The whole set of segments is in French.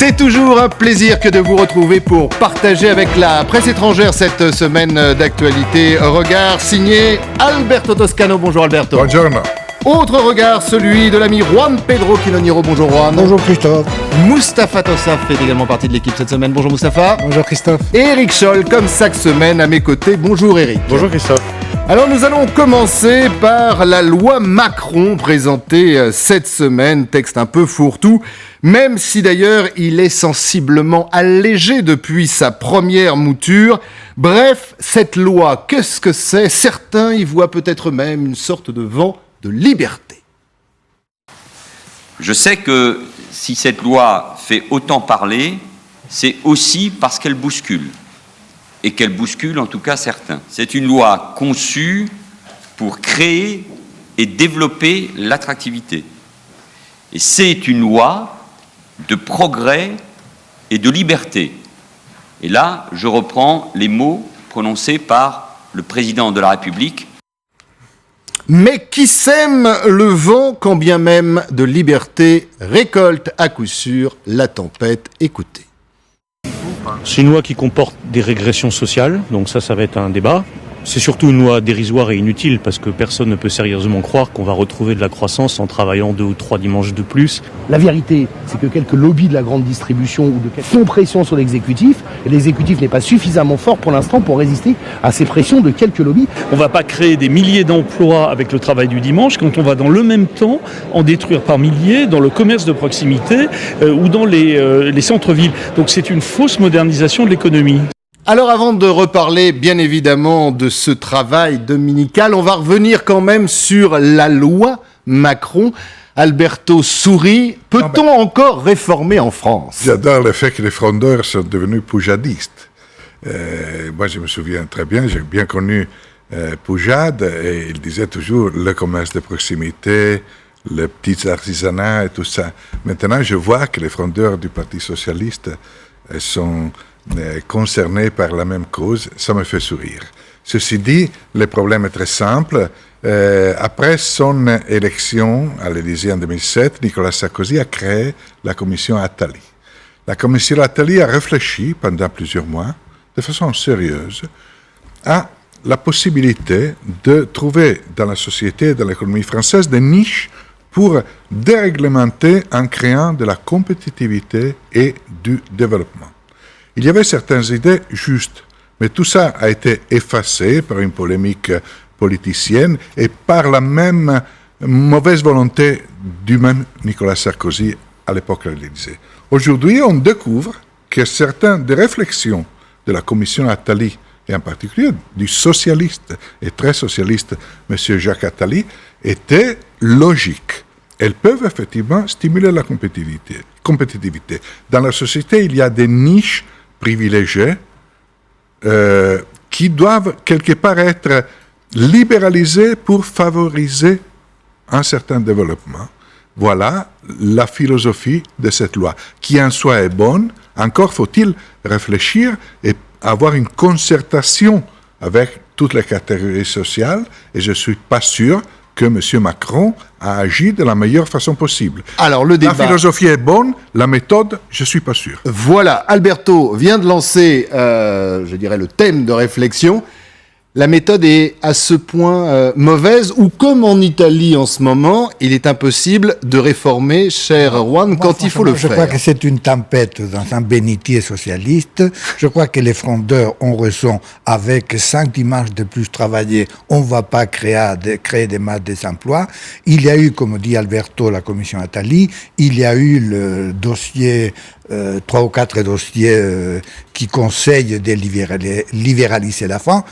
C'est toujours un plaisir que de vous retrouver pour partager avec la presse étrangère cette semaine d'actualité. Regard signé Alberto Toscano. Bonjour Alberto. Buongiorno. Autre regard, celui de l'ami Juan Pedro Quinoniro. Bonjour Juan. Bonjour Christophe. Mustapha Tossaf fait également partie de l'équipe cette semaine. Bonjour Mustapha. Bonjour Christophe. Et Eric Scholl, comme chaque semaine, à mes côtés. Bonjour Eric. Bonjour Christophe. Alors nous allons commencer par la loi Macron présentée cette semaine, texte un peu fourre-tout, même si d'ailleurs il est sensiblement allégé depuis sa première mouture. Bref, cette loi, qu'est-ce que c'est ? Certains y voient peut-être même une sorte de vent de liberté. Je sais que si cette loi fait autant parler, c'est aussi parce qu'elle bouscule. Et qu'elle bouscule en tout cas certains. C'est une loi conçue pour créer et développer l'attractivité. Et c'est une loi de progrès et de liberté. Et là, je reprends les mots prononcés par le président de la République. Mais qui sème le vent, quand bien même de liberté, récolte à coup sûr la tempête. Écoutez. C'est une loi qui comporte des régressions sociales, donc ça va être un débat. C'est surtout une loi dérisoire et inutile parce que personne ne peut sérieusement croire qu'on va retrouver de la croissance en travaillant 2 ou 3 dimanches de plus. La vérité, c'est que quelques lobbies de la grande distribution ou de font pression sur l'exécutif, et l'exécutif n'est pas suffisamment fort pour l'instant pour résister à ces pressions de quelques lobbies. On ne va pas créer des milliers d'emplois avec le travail du dimanche quand on va dans le même temps en détruire par milliers dans le commerce de proximité ou dans les centres-villes. Donc c'est une fausse modernisation de l'économie. Alors avant de reparler bien évidemment de ce travail dominical, on va revenir quand même sur la loi Macron. Alberto sourit. Peut-on encore réformer en France ? J'adore le fait que les frondeurs sont devenus poujadistes. Moi, je me souviens très bien, j'ai bien connu Poujade, et il disait toujours le commerce de proximité, les petits artisanats et tout ça. Maintenant, je vois que les frondeurs du Parti socialiste sont concernés par la même cause. Ça me fait sourire. Ceci dit, le problème est très simple. Après son élection à l'Élysée en 2007, Nicolas Sarkozy a créé la commission Attali. La commission Attali a réfléchi pendant plusieurs mois, de façon sérieuse, à la possibilité de trouver dans la société et dans l'économie française des niches pour déréglementer en créant de la compétitivité et du développement. Il y avait certaines idées justes, mais tout ça a été effacé par une polémique politicienne et par la même mauvaise volonté du même Nicolas Sarkozy à l'époque à l'Élysée. Aujourd'hui, on découvre que certaines des réflexions de la commission Attali, et en particulier du socialiste et très socialiste M. Jacques Attali, étaient logiques. Elles peuvent effectivement stimuler la compétitivité. Dans la société, il y a des niches privilégiés qui doivent quelque part être libéralisés pour favoriser un certain développement. Voilà la philosophie de cette loi, qui en soi est bonne. Encore faut-il réfléchir et avoir une concertation avec toutes les catégories sociales, et je ne suis pas sûr que M. Macron a agi de la meilleure façon possible. Alors, le débat... La philosophie est bonne, la méthode, je ne suis pas sûr. Voilà, Alberto vient de lancer, je dirais, le thème de réflexion. La méthode est à ce point mauvaise, ou comme en Italie en ce moment, il est impossible de réformer, cher Juan, quand il faut le faire. Je crois que c'est une tempête dans un bénitier socialiste. Je crois que les frondeurs, on ressent avec 5 dimanches de plus travaillés, on ne va pas créer des masses d'emplois. Il y a eu, comme dit Alberto, la commission Attali, il y a eu le dossier 3 ou 4 dossiers qui conseillent de libéraliser la fin.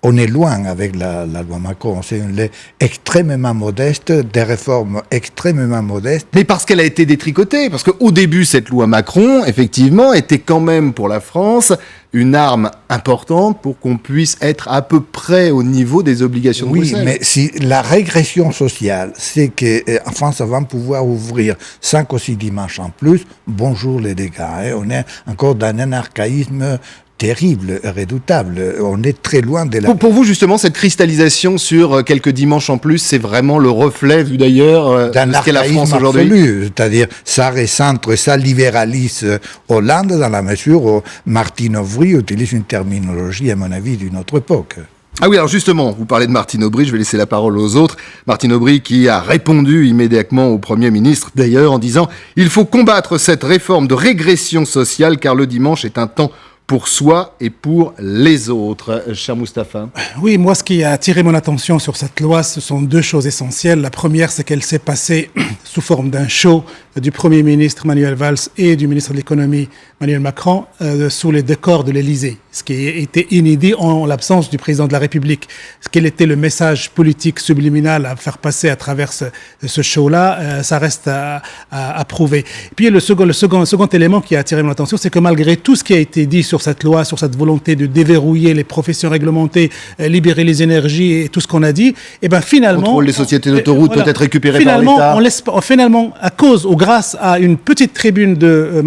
On est loin avec la loi Macron, c'est une loi extrêmement modeste, des réformes extrêmement modestes. Mais parce qu'elle a été détricotée, parce qu'au début, cette loi Macron, effectivement, était quand même pour la France une arme importante pour qu'on puisse être à peu près au niveau des obligations de Bruxelles. Oui, mais si la régression sociale, c'est qu'en France, on va pouvoir ouvrir 5 ou 6 dimanches en plus, bonjour les dégâts. On est encore dans un archaïsme terrible, redoutable. On est très loin de la... Pour vous, justement, cette cristallisation sur quelques dimanches en plus, c'est vraiment le reflet, vu d'ailleurs, d'un de ce qu'est la France archaïsme aujourd'hui. absolu. C'est-à-dire, ça recentre, ça libéralise Hollande dans la mesure où Martine Aubry utilise une terminologie, à mon avis, d'une autre époque. Ah oui, alors justement, vous parlez de Martine Aubry, je vais laisser la parole aux autres. Martine Aubry qui a répondu immédiatement au Premier ministre, d'ailleurs, en disant « Il faut combattre cette réforme de régression sociale car le dimanche est un temps pour soi et pour les autres. » Cher Moustapha. Oui, moi, ce qui a attiré mon attention sur cette loi, ce sont deux choses essentielles. La première, c'est qu'elle s'est passée sous forme d'un show du Premier ministre Manuel Valls et du ministre de l'Économie Emmanuel Macron sous les décors de l'Élysée, ce qui était inédit en l'absence du président de la République. Quel était le message politique subliminal à faire passer à travers ce show-là, ça reste à prouver. Et puis le second élément qui a attiré mon attention, c'est que malgré tout ce qui a été dit sur cette loi, sur cette volonté de déverrouiller les professions réglementées, libérer les énergies et tout ce qu'on a dit, et ben finalement... Contrôle des sociétés d'autoroutes peut être récupéré par l'État. Finalement, à cause ou grâce à une petite tribune de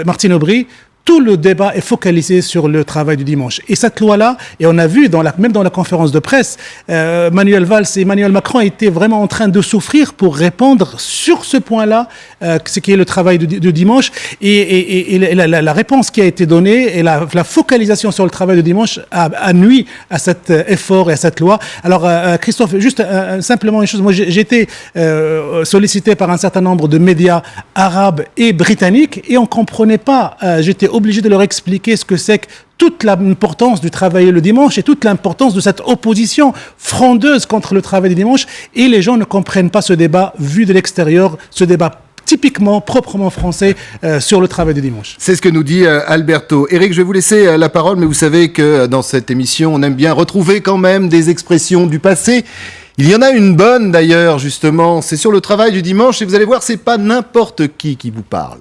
Martine Aubry, tout le débat est focalisé sur le travail du dimanche. Et cette loi-là, et on a vu même dans la conférence de presse, Manuel Valls et Emmanuel Macron étaient vraiment en train de souffrir pour répondre sur ce point-là, ce qui est le travail du dimanche. Et la réponse qui a été donnée et la focalisation sur le travail du dimanche a nui à cet effort et à cette loi. Alors, Christophe, juste simplement une chose. Moi, j'ai été sollicité par un certain nombre de médias arabes et britanniques et on comprenait pas. J'étais obligé de leur expliquer ce que c'est que toute l'importance du travail le dimanche et toute l'importance de cette opposition frondeuse contre le travail du dimanche. Et les gens ne comprennent pas ce débat vu de l'extérieur, ce débat typiquement, proprement français sur le travail du dimanche. C'est ce que nous dit Alberto. Éric, je vais vous laisser la parole, mais vous savez que dans cette émission, on aime bien retrouver quand même des expressions du passé. Il y en a une bonne d'ailleurs, justement, c'est sur le travail du dimanche, et vous allez voir, c'est pas n'importe qui vous parle.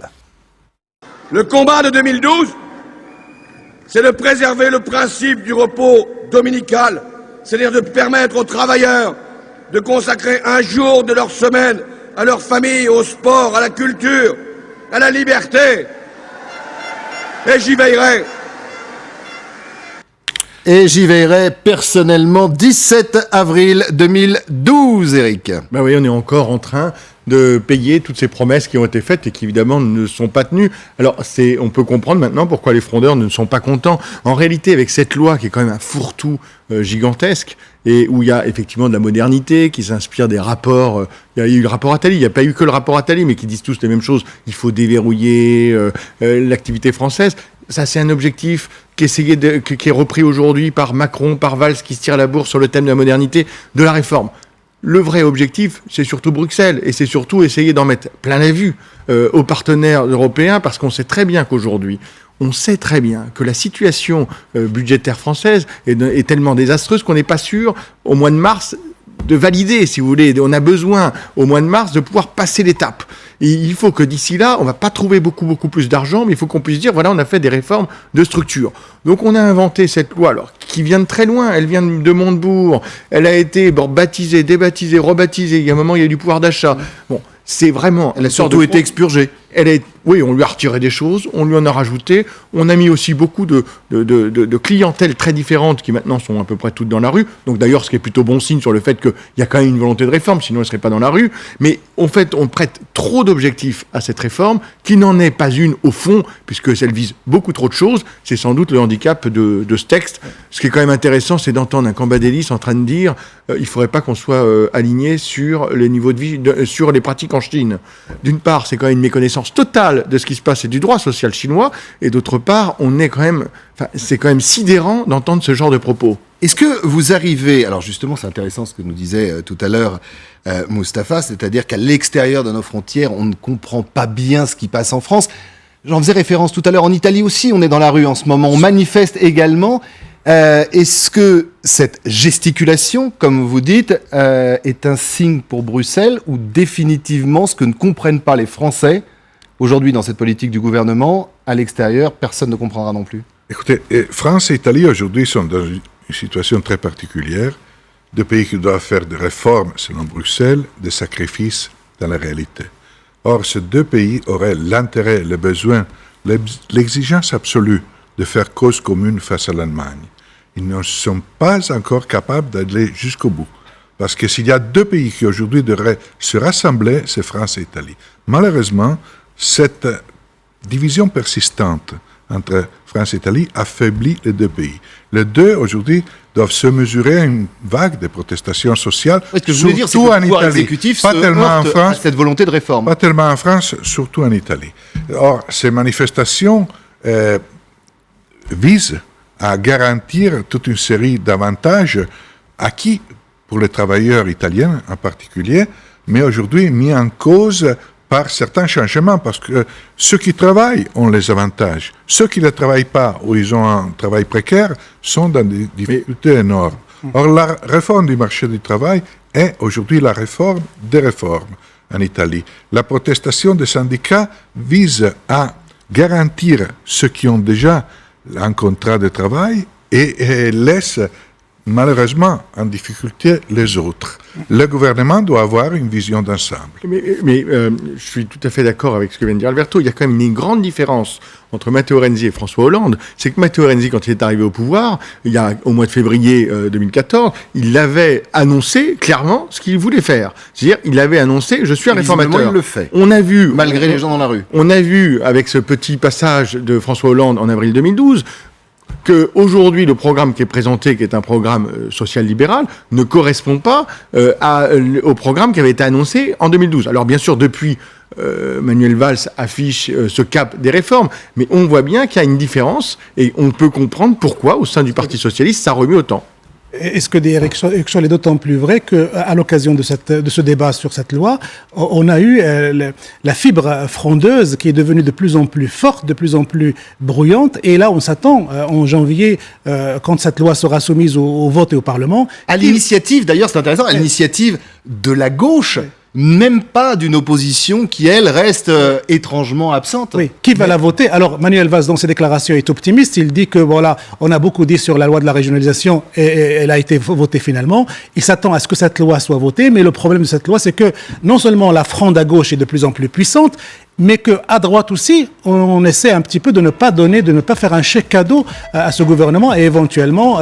Le combat de 2012, c'est de préserver le principe du repos dominical, c'est-à-dire de permettre aux travailleurs de consacrer un jour de leur semaine à leur famille, au sport, à la culture, à la liberté. Et j'y veillerai. Et j'y veillerai personnellement 17 avril 2012, Éric. Ben oui, on est encore en train de payer toutes ces promesses qui ont été faites et qui évidemment ne sont pas tenues. Alors on peut comprendre maintenant pourquoi les frondeurs ne sont pas contents. En réalité, avec cette loi qui est quand même un fourre-tout gigantesque et où il y a effectivement de la modernité qui s'inspire des rapports, il y a eu le rapport Attali, il n'y a pas eu que le rapport Attali, mais qui disent tous les mêmes choses. Il faut déverrouiller l'activité française. Ça, c'est un objectif qui est repris aujourd'hui par Macron, par Valls, qui se tire la bourre sur le thème de la modernité, de la réforme. Le vrai objectif, c'est surtout Bruxelles, et c'est surtout essayer d'en mettre plein la vue aux partenaires européens, parce qu'on sait très bien qu'aujourd'hui, on sait très bien que la situation budgétaire française est tellement désastreuse qu'on n'est pas sûr, au mois de mars, de valider, si vous voulez. On a besoin, au mois de mars, de pouvoir passer l'étape. Et il faut que d'ici là, on ne va pas trouver beaucoup plus d'argent, mais il faut qu'on puisse dire, voilà, on a fait des réformes de structure. Donc on a inventé cette loi, alors, qui vient de très loin, elle vient de Montebourg, elle a été baptisée, débaptisée, rebaptisée, il y a un moment, il y a eu du pouvoir d'achat. Bon, c'est vraiment... Elle a surtout été expurgée. Oui, on lui a retiré des choses, on lui en a rajouté, on a mis aussi beaucoup de clientèles très différentes qui maintenant sont à peu près toutes dans la rue. Donc d'ailleurs, ce qui est plutôt bon signe sur le fait qu'il y a quand même une volonté de réforme, sinon elle ne serait pas dans la rue. Mais en fait, on prête trop d'objectifs à cette réforme, qui n'en est pas une au fond, puisque elle vise beaucoup trop de choses. C'est sans doute le handicap de ce texte. Ce qui est quand même intéressant, c'est d'entendre un Cambadélis en train de dire il ne faudrait pas qu'on soit aligné sur les niveaux de vie, sur les pratiques en Chine. D'une part, c'est quand même une méconnaissance totale de ce qui se passe et du droit social chinois, et d'autre part, c'est quand même sidérant d'entendre ce genre de propos. Est-ce que vous arrivez, alors justement c'est intéressant ce que nous disait tout à l'heure Moustapha, c'est-à-dire qu'à l'extérieur de nos frontières, on ne comprend pas bien ce qui passe en France. J'en faisais référence tout à l'heure, en Italie aussi, on est dans la rue en ce moment, on manifeste également. Est-ce que cette gesticulation, comme vous dites, est un signe pour Bruxelles, ou définitivement ce que ne comprennent pas les Français aujourd'hui dans cette politique du gouvernement, à l'extérieur, personne ne comprendra non plus? Écoutez, France et Italie aujourd'hui sont dans une situation très particulière. Deux pays qui doivent faire des réformes selon Bruxelles, des sacrifices dans la réalité. Or, ces deux pays auraient l'intérêt, le besoin, l'exigence absolue de faire cause commune face à l'Allemagne. Ils ne sont pas encore capables d'aller jusqu'au bout. Parce que s'il y a deux pays qui aujourd'hui devraient se rassembler, c'est France et Italie. Malheureusement, cette division persistante entre France et Italie affaiblit les deux pays. Les deux, aujourd'hui, doivent se mesurer à une vague de protestations sociales, Ce que je voulais dire, c'est que surtout le en pouvoir Italie. exécutif Pas se tellement en heurte France, à cette volonté de réforme. pas tellement en France, surtout en Italie. Or, ces manifestations visent à garantir toute une série d'avantages acquis pour les travailleurs italiens en particulier, mais aujourd'hui mis en cause par certains changements, parce que ceux qui travaillent ont les avantages. Ceux qui ne travaillent pas ou ils ont un travail précaire sont dans des difficultés énormes. Or, la réforme du marché du travail est aujourd'hui la réforme des réformes en Italie. La protestation des syndicats vise à garantir ceux qui ont déjà un contrat de travail et laisse malheureusement en difficulté les autres. Le gouvernement doit avoir une vision d'ensemble. Mais je suis tout à fait d'accord avec ce que vient de dire Alberto. Il y a quand même une grande différence entre Matteo Renzi et François Hollande. C'est que Matteo Renzi, quand il est arrivé au pouvoir, au mois de février 2014, il avait annoncé clairement ce qu'il voulait faire. C'est-à-dire, il avait annoncé « je suis un réformateur ». Il le fait, on a vu, malgré les gens dans la rue. On a vu, avec ce petit passage de François Hollande en avril 2012, qu'aujourd'hui, le programme qui est présenté, qui est un programme social-libéral, ne correspond pas au programme qui avait été annoncé en 2012. Alors bien sûr, depuis, Manuel Valls affiche ce cap des réformes, mais on voit bien qu'il y a une différence, et on peut comprendre pourquoi, au sein du Parti socialiste, ça remue autant. Et ce que dit Eric Scholl est d'autant plus vrai qu'à l'occasion de ce débat sur cette loi, on a eu la fibre frondeuse qui est devenue de plus en plus forte, de plus en plus bruyante. Et là, on s'attend en janvier, quand cette loi sera soumise au vote et au Parlement. À l'initiative, d'ailleurs, c'est intéressant, à l'initiative de la gauche. Même pas d'une opposition qui, elle, reste étrangement absente. Oui, qui va la voter? Alors, Manuel Valls, dans ses déclarations, est optimiste. Il dit que, voilà, on a beaucoup dit sur la loi de la régionalisation et elle a été votée finalement. Il s'attend à ce que cette loi soit votée, mais le problème de cette loi, c'est que non seulement la fronde à gauche est de plus en plus puissante, mais qu'à droite aussi, on essaie un petit peu de ne pas donner, de ne pas faire un chèque cadeau à ce gouvernement et éventuellement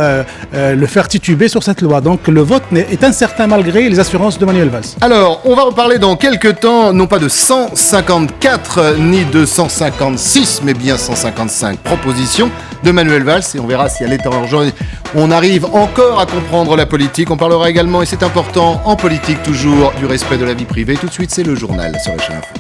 le faire tituber sur cette loi. Donc le vote est incertain malgré les assurances de Manuel Valls. Alors, on va reparler dans quelques temps, non pas de 154 ni de 156, mais bien 155 propositions de Manuel Valls, et on verra si à l'état urgent on arrive encore à comprendre la politique. On parlera également, et c'est important, en politique toujours, du respect de la vie privée. Tout de suite, c'est le journal sur la chaîne Info.